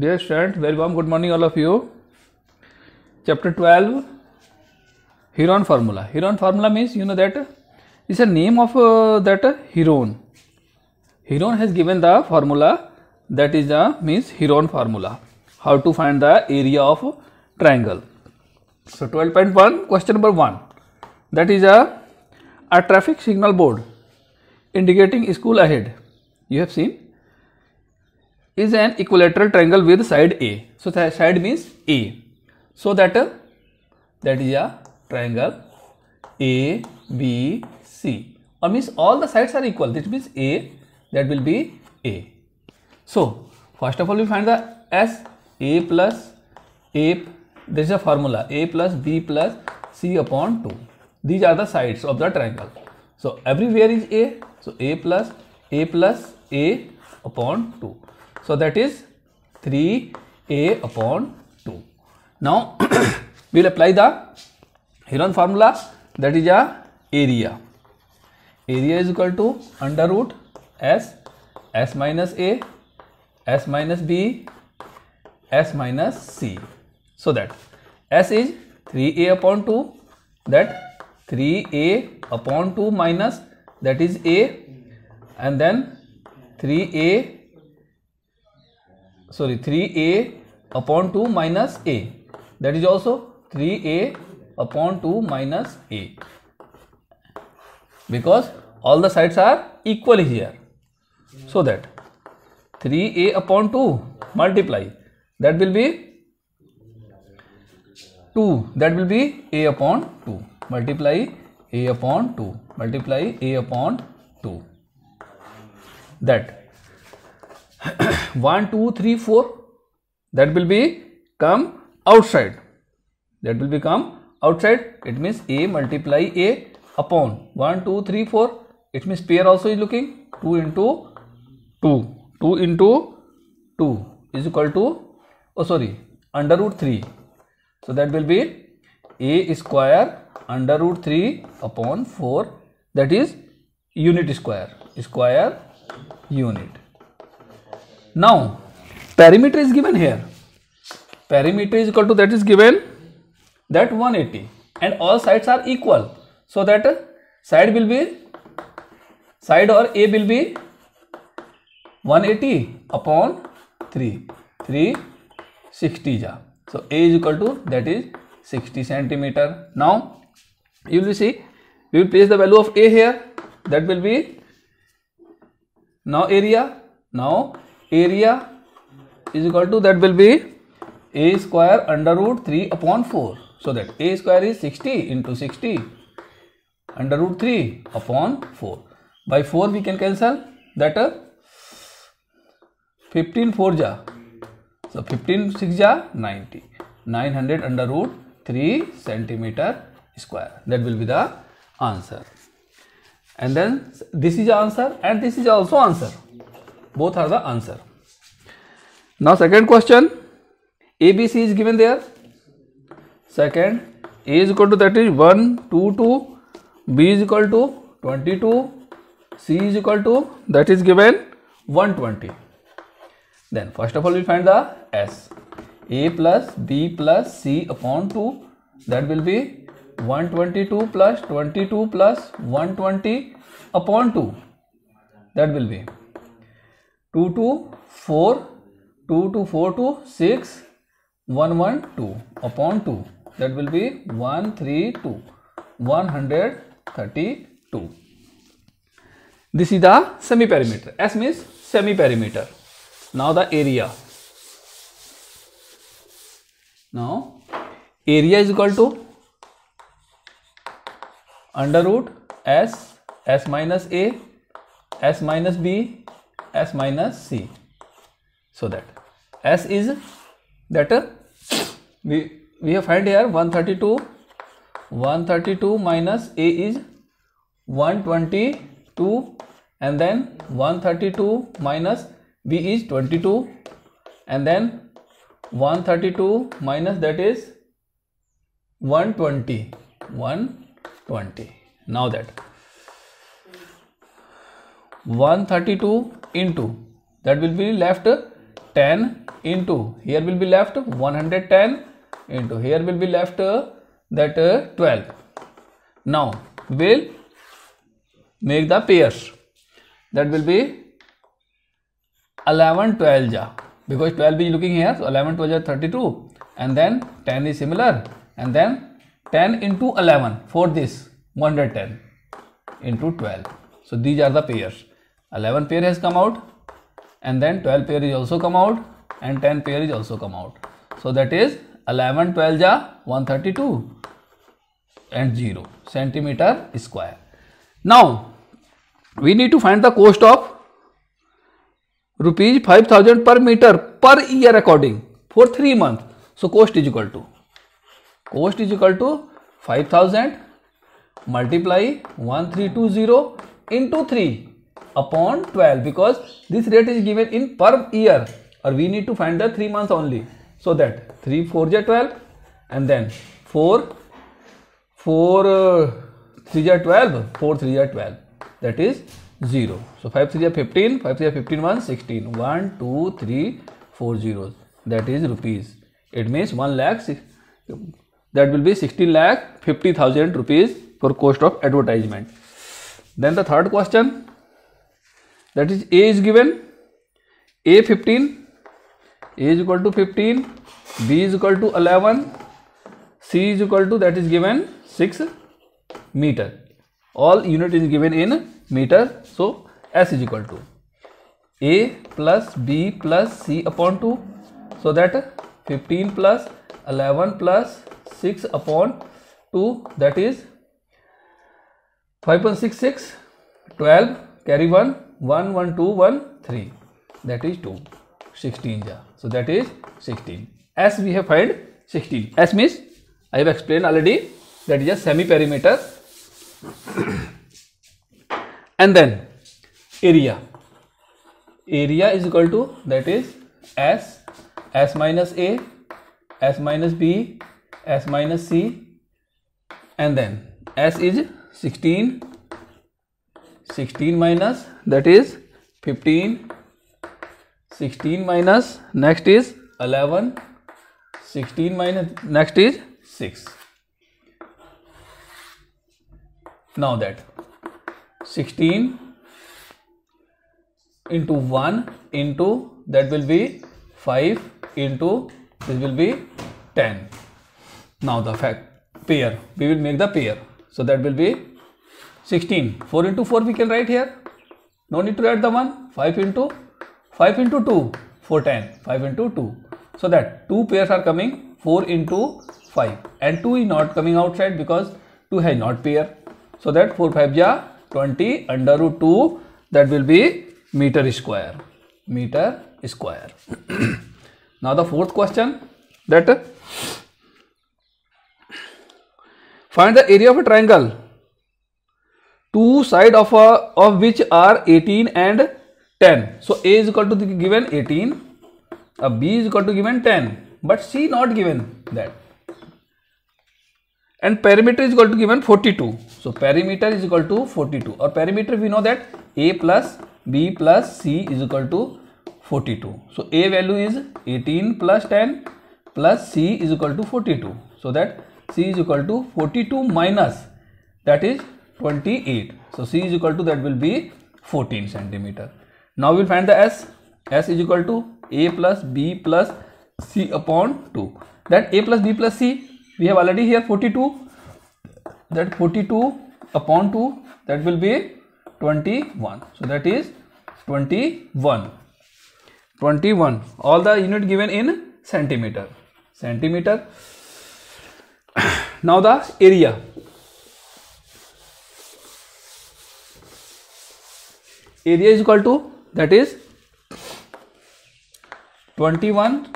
Dear students, very warm good morning all of you. Chapter 12, Heron formula. Heron formula means you know that is a name of that Heron. Heron has given the formula, that is the means Heron formula. How to find the area of triangle. So 12.1 question number 1, that is a traffic signal board indicating school ahead. You have seen is an equilateral triangle with side A. So the side means A. So that is a triangle A, B, C. Or means all the sides are equal. That means A, that will be A. So first of all we find the S. A plus A. This is a formula. A plus B plus C upon 2. These are the sides of the triangle. So everywhere is A. So A plus A upon 2. So that is 3A upon 2. Now we will apply the Heron formula, that is a area. Area is equal to under root S minus A, S minus B, S minus C. So that S is 3A upon 2, that 3A upon 2 minus that is A, and then 3A upon 2 minus A, that is also 3A upon 2 minus A, because all the sides are equal here. So that 3A upon 2 multiply, that will be 2, that will be A upon 2, multiply A upon 2, multiply A upon 2, that 1, 2, 3, 4, that will be come outside, that will become outside. It means A multiply A upon 1, 2, 3, 4. It means pair also is looking 2 into 2. 2 into 2 is equal to under root 3. So that will be A square under root 3 upon 4, that is unit square unit. Now perimeter is given here. Perimeter is equal to, that is given, that 180, and all sides are equal. So that side or A will be 180 upon 360 ja. So A is equal to, that is 60 centimeter. Now you will see, we will place the value of A here, that will be now area is equal to, that will be A square under root 3 upon 4. So that A square is 60 into 60 under root 3 upon 4. By 4 we can cancel that 15 4 ja. So 15 6 ja 90. 900 under root 3 centimeter square. That will be the answer. And then this is the answer and this is also answer. Both are the answer. Now second question, ABC is given there. Second, A is equal to, that is 1, 2, 2, B is equal to 22, C is equal to, that is given 120. Then first of all we find the S. A plus B plus C upon 2, that will be 122 plus 22 plus 120 upon 2, that will be 2 to 4, 2 to 4 to 6, 112 upon 2, that will be 132, 132. This is the semi-perimeter. S means semi-perimeter. Now the area. Now area is equal to under root S minus A, S minus B, S minus C. So that S is that we have find here 132 minus A is 122, and then 132 minus B is 22, and then 132 minus that is 120. Now that 132 into, that will be left 10 into here will be left 110 into here will be left that 12. Now we'll make the pairs. That will be 11 12 ja, because 12 is looking here, so 11 12 ja 32, and then 10 is similar, and then 10 into 11 for this 110 into 12. So these are the pairs. 11 pair has come out, and then 12 pair is also come out, and 10 pair is also come out. So that is 11 12 ja 132 and 0 centimeter square. Now we need to find the cost of rupees 5000 per meter per year according for 3 months. So cost is equal to 5000 multiply 1320 into 3 upon 12, because this rate is given in per year, or we need to find the 3 months only. So that 3 4 ja 12, and then 4 3 ja 12, 4 3 ja 12, that is 0. So 5 3 ja 15, 5 3 ja 15, 1 16, 1 2 3 4 zeros, that is rupees. It means 1 lakh, that will be 16,50,000 rupees for cost of advertisement. Then the third question, that is A is given, A 15, A is equal to 15, B is equal to 11, C is equal to, that is given 6 meter. All unit is given in meter. So S is equal to A plus B plus C upon 2. So that 15 plus 11 plus 6 upon 2, that is 5.66, 12, carry 1, 1, 1, 2, 1, 3, that is 2, 16 ja. So that is 16. S we have find 16. S means I have explained already, that is a semi perimeter. And then area is equal to, that is S minus A, S minus B, S minus C, and then S is 16 minus, that is 15, 16 minus, next is 11, 16 minus, next is 6. Now that 16 into 1 into, that will be 5 into, this will be 10. Now the pair, we will make the pair. So that will be 16. 4 into 4 we can write here. No need to write the 1. 5 into 2 for 10. 5 into 2. So that 2 pairs are coming. 4 into 5. And 2 is not coming outside because 2 has not pair. So that 4 5 ja 20 under root 2. That will be meter square. Meter square. Now the fourth question, that find the area of a triangle, two sides of which are 18 and 10. So A is equal to the given 18, B is equal to given 10, but C not given that, and perimeter is equal to given 42. So perimeter is equal to 42, or perimeter we know that A plus B plus C is equal to 42. So A value is 18 plus 10 plus C is equal to 42. So that C is equal to 42 minus, that is 28. So C is equal to, that will be 14 centimeter. Now we will find the S. S is equal to A plus B plus C upon 2. That A plus B plus C, we have already here 42. That 42 upon 2, that will be 21. So that is 21. 21. All the unit given in centimeter. Centimeter. Now the area. Area is equal to, that is 21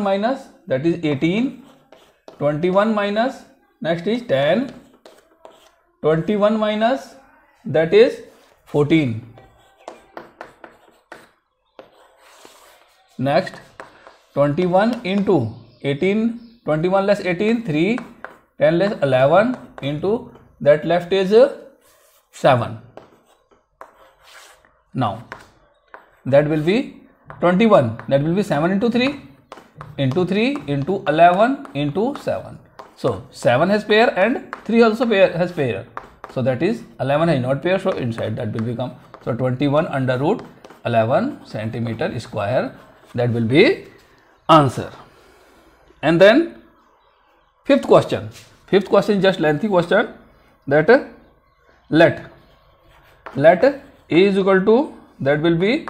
minus, that is 18, 21 minus, next is 10, 21 minus, that is 14, next 21 into 18, 21 less 18, 3, 10 less 11 into, that left is 7. Now that will be 21, that will be 7 into 3 into 3 into 11 into 7. So 7 has pair and 3 also has pair. So that is 11 has not pair, so inside that will become, so 21 under root 11 centimeter square, that will be answer. And then fifth question just lengthy question, that let A is equal to, that will be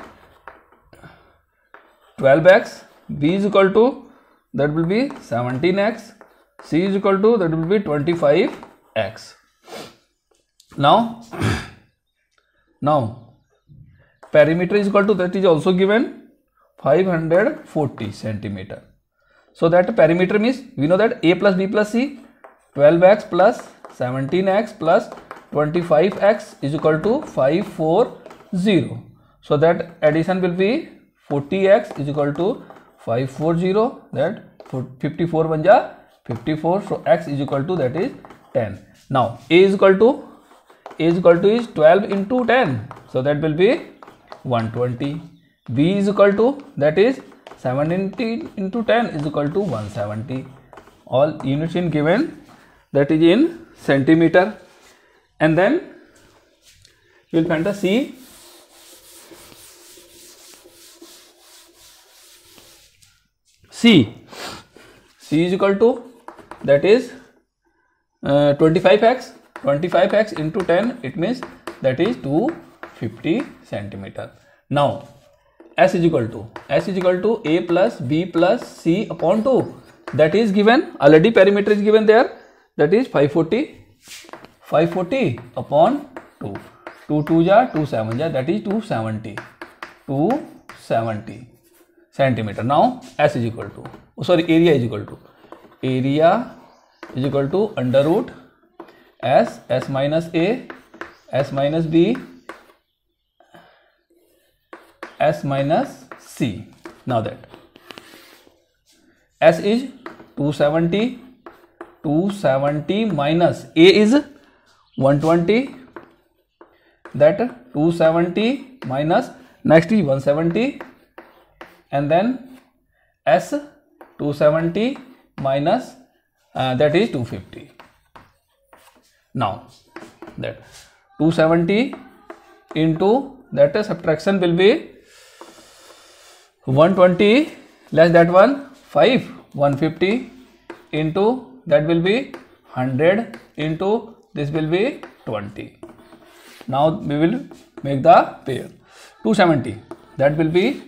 12x, B is equal to, that will be 17x, C is equal to, that will be 25x. Now perimeter is equal to, that is also given 540 centimeter. So that perimeter means, we know that A plus B plus C, 12x plus 17x plus 25x is equal to 540. So that addition will be 40x is equal to 540, that 54 banja 54, so x is equal to, that is 10. Now A is equal to is 12 into 10, so that will be 120. B is equal to, that is 17 into 10 is equal to 170. All units in given, that is in centimeter. And then we will find the C. C is equal to, that is 25x into 10, it means that is 250 centimeter. Now S is equal to A plus B plus C upon 2, that is given, already perimeter is given there, that is 540 upon 2, 2 2 ja 2 7 ja, that is 270 centimeter. Now S is equal to, area is equal to under root S minus A, S minus B, S minus C. Now that S is 270 minus A is 120, that 270 minus next is 170, and then S 270 minus that is 250. Now that 270 into that subtraction will be 120 less that one 5, 150 into that will be 100 into this will be 20. Now we will make the pair. 270, that will be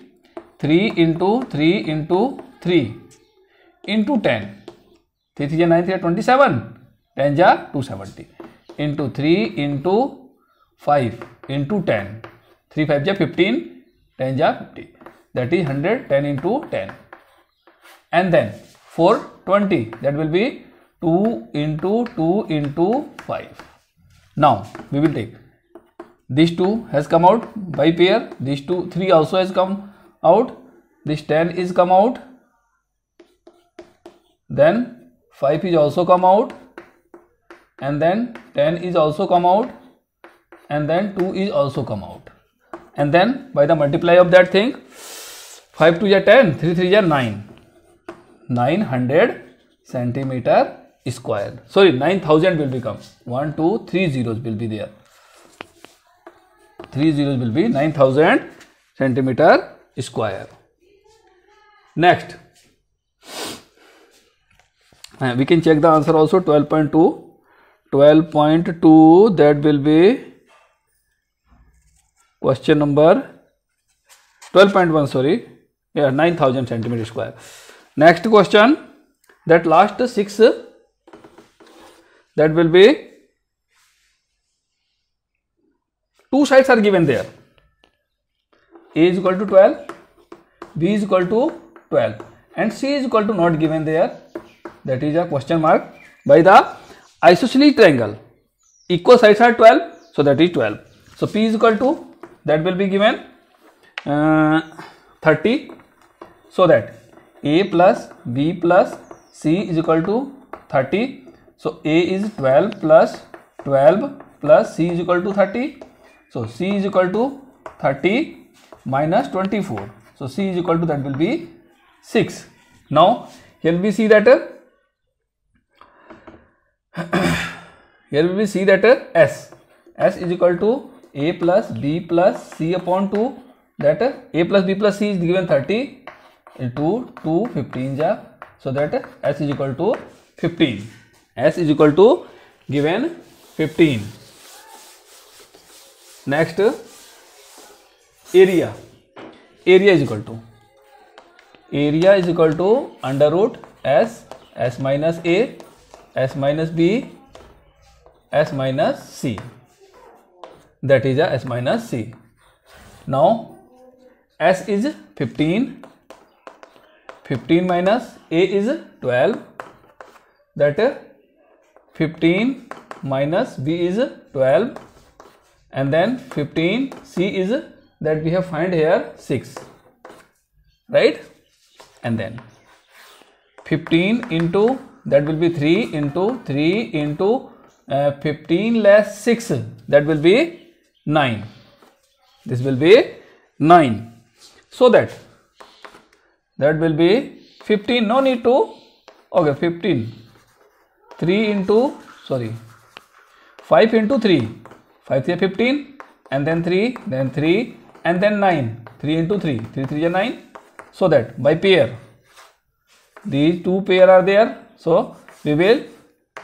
3 into 3 into 3 into 10. 3 3 9 3 27, 10 ja 270 into 3 into 5 into 10, 3 5 ja 15, 10 ja 50, that is 100, 10 into 10. And then for 20, that will be 2 into 2 into 5. Now we will take this 2 has come out by pair, this 2 3 also has come out, this 10 is come out, then 5 is also come out, and then 10 is also come out, and then 2 is also come out, and then by the multiply of that thing, 5 2 ja 10, 3 3 ja 9, 900 centimeter square. Sorry, 9000 will become 1 2 3 zeros will be there. 3 zeros will be 9000 centimeter square. Next, we can check the answer also. 12.2, that will be question number 12.1, sorry, yeah, 9000 centimeter square. Next question, that last 6, that will be, two sides are given there. A is equal to 12, B is equal to 12, and C is equal to not given there, that is a question mark. By the isosceles triangle, equal sides are 12, so that is 12. So P is equal to, that will be given 30, so that A plus B plus C is equal to 30. So A is 12 plus 12 plus C is equal to 30. So C is equal to 30 minus 24. So C is equal to, that will be 6. Now here we see that S is equal to A plus B plus C upon 2. That A plus B plus C is given 30 into 2 15 ja. So that S is equal to 15. S is equal to given 15. Next, area. Area is equal to under root S minus A, S minus B, S minus C. That is a S minus C. Now S is 15. 15 minus A is 12. That 15 minus B is 12. And then 15 C is that we have find here 6, right? And then 15 into, that will be 3 into 15 less 6, that will be 9. This will be 9. So that will be 15. No need to, okay, 15. 3 into, sorry, 5 into 3. 5 3 15, and then 3, then 3, and then 9. 3 into 3, 3 3 is 9. So that by pair, these two pair are there. So we will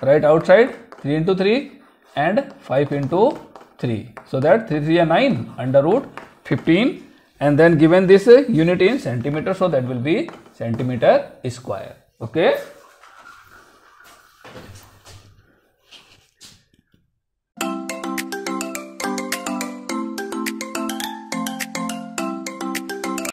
write outside 3 into 3 and 5 into 3. So that 3 3 is 9 under root 15, and then given this unit in centimeter, so that will be centimeter square. Okay.